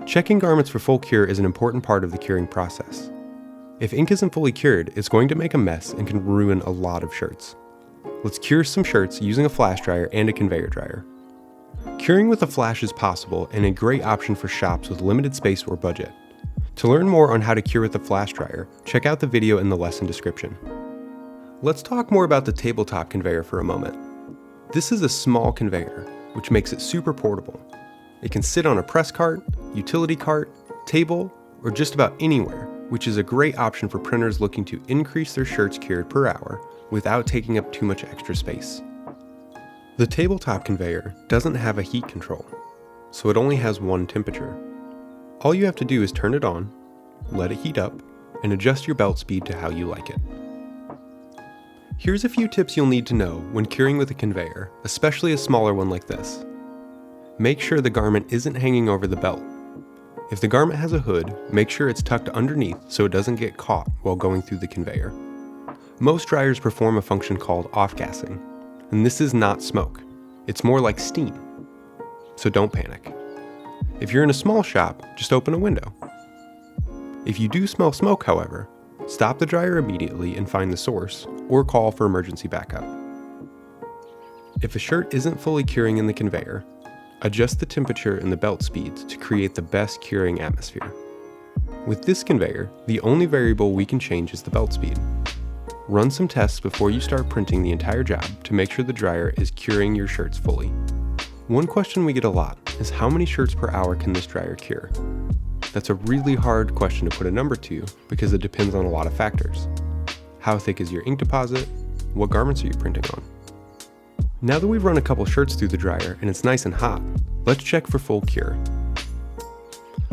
Checking garments for full cure is an important part of the curing process. If ink isn't fully cured, it's going to make a mess and can ruin a lot of shirts. Let's cure some shirts using a flash dryer and a conveyor dryer. Curing with a flash is possible and a great option for shops with limited space or budget. To learn more on how to cure with a flash dryer, check out the video in the lesson description. Let's talk more about the tabletop conveyor for a moment. This is a small conveyor, which makes it super portable. It can sit on a press cart, utility cart, table, or just about anywhere, which is a great option for printers looking to increase their shirts cured per hour without taking up too much extra space. The tabletop conveyor doesn't have a heat control, so it only has one temperature. All you have to do is turn it on, let it heat up, and adjust your belt speed to how you like it. Here's a few tips you'll need to know when curing with a conveyor, especially a smaller one like this. Make sure the garment isn't hanging over the belt. If the garment has a hood, make sure it's tucked underneath so it doesn't get caught while going through the conveyor. Most dryers perform a function called off-gassing, and this is not smoke. It's more like steam, so don't panic. If you're in a small shop, just open a window. If you do smell smoke, however, stop the dryer immediately and find the source, or call for emergency backup. If a shirt isn't fully curing in the conveyor, adjust the temperature and the belt speeds to create the best curing atmosphere. With this conveyor, the only variable we can change is the belt speed. Run some tests before you start printing the entire job to make sure the dryer is curing your shirts fully. One question we get a lot is how many shirts per hour can this dryer cure? That's a really hard question to put a number to because it depends on a lot of factors. How thick is your ink deposit? What garments are you printing on? Now that we've run a couple shirts through the dryer and it's nice and hot, let's check for full cure.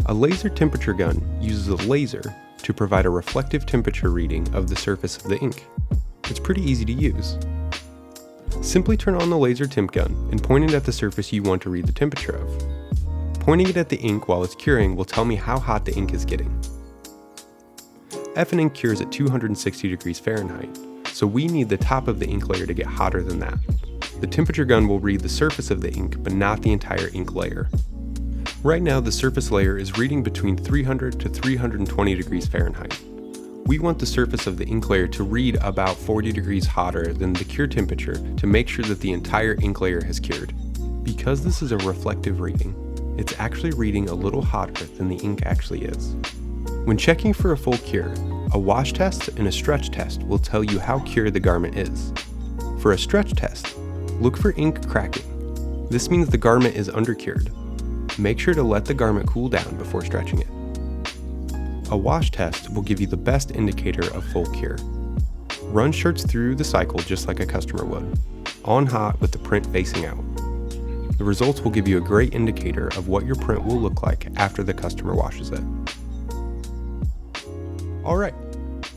A laser temperature gun uses a laser to provide a reflective temperature reading of the surface of the ink. It's pretty easy to use. Simply turn on the laser temp gun and point it at the surface you want to read the temperature of. Pointing it at the ink while it's curing will tell me how hot the ink is getting. Ink cures at 260 degrees Fahrenheit, so we need the top of the ink layer to get hotter than that. The temperature gun will read the surface of the ink, but not the entire ink layer. Right now, the surface layer is reading between 300 to 320 degrees Fahrenheit. We want the surface of the ink layer to read about 40 degrees hotter than the cure temperature to make sure that the entire ink layer has cured. Because this is a reflective reading, it's actually reading a little hotter than the ink actually is. When checking for a full cure, a wash test and a stretch test will tell you how cured the garment is. For a stretch test, look for ink cracking. This means the garment is undercured. Make sure to let the garment cool down before stretching it. A wash test will give you the best indicator of full cure. Run shirts through the cycle just like a customer would, on hot with the print facing out. The results will give you a great indicator of what your print will look like after the customer washes it. Alright,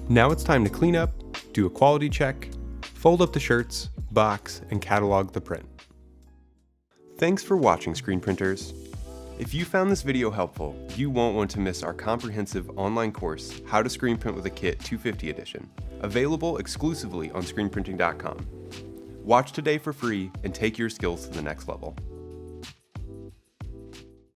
now it's time to clean up, do a quality check, fold up the shirts, box, and catalog the print. Thanks for watching, screen printers. If you found this video helpful, you won't want to miss our comprehensive online course, How to Screen Print with a Kit 250 edition, available exclusively on screenprinting.com. Watch today for free and take your skills to the next level.